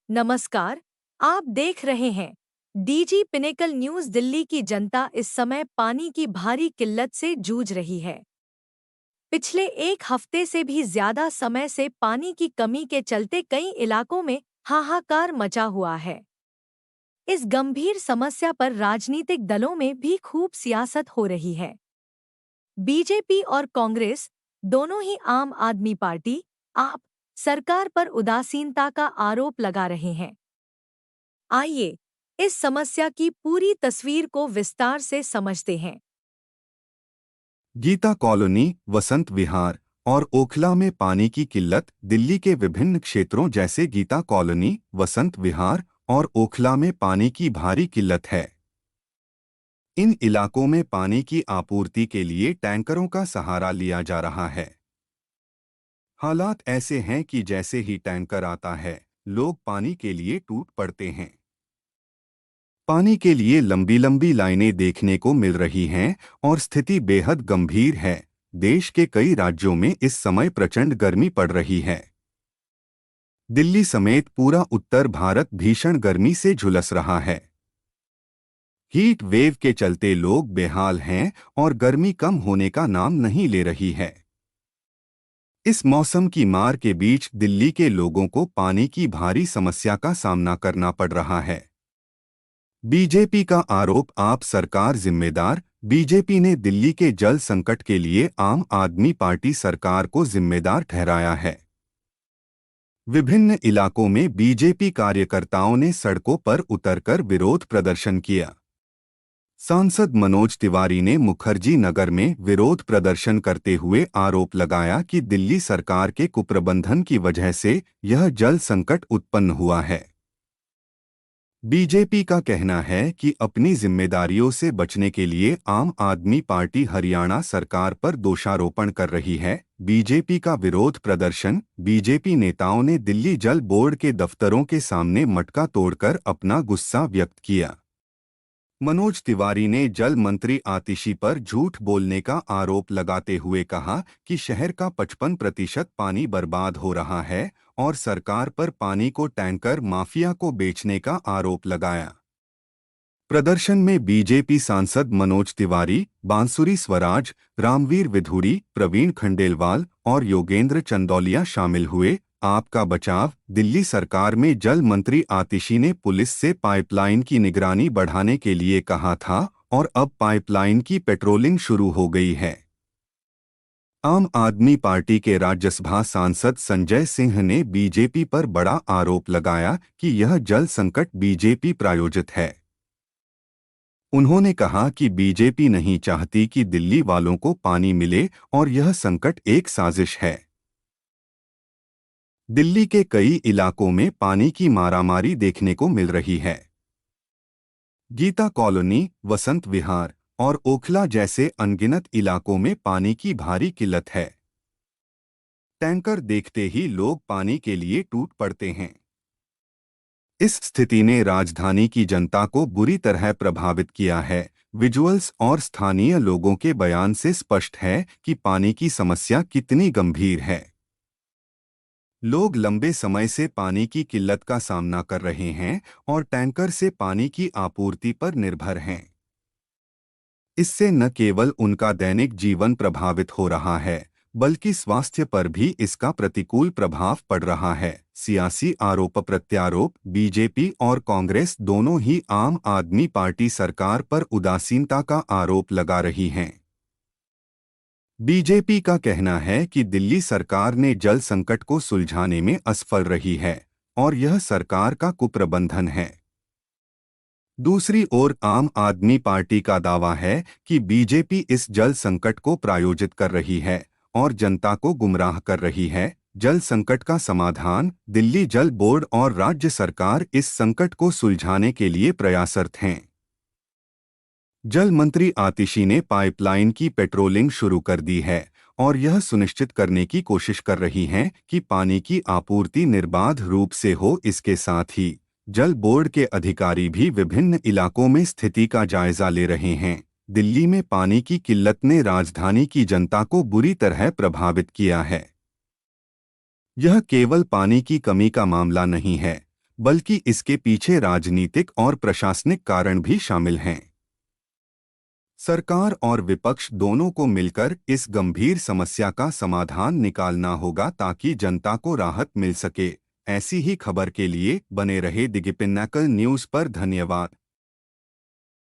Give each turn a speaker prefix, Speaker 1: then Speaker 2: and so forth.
Speaker 1: नमस्कार। आप देख रहे हैं डीजी पिनेकल न्यूज। दिल्ली की जनता इस समय पानी की भारी किल्लत से जूझ रही है। पिछले एक हफ्ते से भी ज्यादा समय से पानी की कमी के चलते कई इलाकों में हाहाकार मचा हुआ है। इस गंभीर समस्या पर राजनीतिक दलों में भी खूब सियासत हो रही है। बीजेपी और कांग्रेस दोनों ही आम आदमी पार्टी आप सरकार पर उदासीनता का आरोप लगा रहे हैं। आइए इस समस्या की पूरी तस्वीर को विस्तार से समझते हैं।
Speaker 2: गीता कॉलोनी, वसंत विहार और ओखला में पानी की किल्लत। दिल्ली के विभिन्न क्षेत्रों जैसे गीता कॉलोनी, वसंत विहार और ओखला में पानी की भारी किल्लत है। इन इलाकों में पानी की आपूर्ति के लिए टैंकरों का सहारा लिया जा रहा है। हालात ऐसे हैं कि जैसे ही टैंकर आता है, लोग पानी के लिए टूट पड़ते हैं। पानी के लिए लंबी लंबी लाइनें देखने को मिल रही हैं और स्थिति बेहद गंभीर है। देश के कई राज्यों में इस समय प्रचंड गर्मी पड़ रही है। दिल्ली समेत पूरा उत्तर भारत भीषण गर्मी से झुलस रहा है। हीट वेव के चलते लोग बेहाल हैं और गर्मी कम होने का नाम नहीं ले रही है। इस मौसम की मार के बीच दिल्ली के लोगों को पानी की भारी समस्या का सामना करना पड़ रहा है। बीजेपी का आरोप, आप सरकार जिम्मेदार। बीजेपी ने दिल्ली के जल संकट के लिए आम आदमी पार्टी सरकार को जिम्मेदार ठहराया है। विभिन्न इलाकों में बीजेपी कार्यकर्ताओं ने सड़कों पर उतरकर विरोध प्रदर्शन किया। सांसद मनोज तिवारी ने मुखर्जी नगर में विरोध प्रदर्शन करते हुए आरोप लगाया कि दिल्ली सरकार के कुप्रबंधन की वजह से यह जल संकट उत्पन्न हुआ है। बीजेपी का कहना है कि अपनी जिम्मेदारियों से बचने के लिए आम आदमी पार्टी हरियाणा सरकार पर दोषारोपण कर रही है। बीजेपी का विरोध प्रदर्शन, बीजेपी नेताओं ने दिल्ली जल बोर्ड के दफ्तरों के सामने मटका तोड़कर अपना गुस्सा व्यक्त किया। मनोज तिवारी ने जल मंत्री आतिशी पर झूठ बोलने का आरोप लगाते हुए कहा कि शहर का 55% पानी बर्बाद हो रहा है और सरकार पर पानी को टैंकर माफिया को बेचने का आरोप लगाया। प्रदर्शन में बीजेपी सांसद मनोज तिवारी, बांसुरी स्वराज, रामवीर विधुड़ी, प्रवीण खंडेलवाल और योगेंद्र चंदौलिया शामिल हुए। आपका बचाव, दिल्ली सरकार में जल मंत्री आतिशी ने पुलिस से पाइपलाइन की निगरानी बढ़ाने के लिए कहा था और अब पाइपलाइन की पेट्रोलिंग शुरू हो गई है। आम आदमी पार्टी के राज्यसभा सांसद संजय सिंह ने बीजेपी पर बड़ा आरोप लगाया कि यह जल संकट बीजेपी प्रायोजित है। उन्होंने कहा कि बीजेपी नहीं चाहती कि दिल्ली वालों को पानी मिले और यह संकट एक साजिश है। दिल्ली के कई इलाकों में पानी की मारामारी देखने को मिल रही है। गीता कॉलोनी, वसंत विहार और ओखला जैसे अनगिनत इलाकों में पानी की भारी किल्लत है। टैंकर देखते ही लोग पानी के लिए टूट पड़ते हैं। इस स्थिति ने राजधानी की जनता को बुरी तरह प्रभावित किया है। विजुअल्स और स्थानीय लोगों के बयान से स्पष्ट है कि पानी की समस्या कितनी गंभीर है। लोग लंबे समय से पानी की किल्लत का सामना कर रहे हैं और टैंकर से पानी की आपूर्ति पर निर्भर हैं। इससे न केवल उनका दैनिक जीवन प्रभावित हो रहा है, बल्कि स्वास्थ्य पर भी इसका प्रतिकूल प्रभाव पड़ रहा है। सियासी आरोप प्रत्यारोप, बीजेपी और कांग्रेस दोनों ही आम आदमी पार्टी सरकार पर उदासीनता का आरोप लगा रही हैं। बीजेपी का कहना है कि दिल्ली सरकार ने जल संकट को सुलझाने में असफल रही है और यह सरकार का कुप्रबंधन है। दूसरी ओर आम आदमी पार्टी का दावा है कि बीजेपी इस जल संकट को प्रायोजित कर रही है और जनता को गुमराह कर रही है। जल संकट का समाधान, दिल्ली जल बोर्ड और राज्य सरकार इस संकट को सुलझाने के लिए प्रयासरत हैं। जल मंत्री आतिशी ने पाइपलाइन की पेट्रोलिंग शुरू कर दी है और यह सुनिश्चित करने की कोशिश कर रही हैं कि पानी की आपूर्ति निर्बाध रूप से हो। इसके साथ ही जल बोर्ड के अधिकारी भी विभिन्न इलाकों में स्थिति का जायजा ले रहे हैं। दिल्ली में पानी की किल्लत ने राजधानी की जनता को बुरी तरह प्रभावित किया है। यह केवल पानी की कमी का मामला नहीं है, बल्कि इसके पीछे राजनीतिक और प्रशासनिक कारण भी शामिल हैं। सरकार और विपक्ष दोनों को मिलकर इस गंभीर समस्या का समाधान निकालना होगा ताकि जनता को राहत मिल सके। ऐसी ही खबर के लिए बने रहे दिगिपिन्नाकल न्यूज़ पर। धन्यवाद।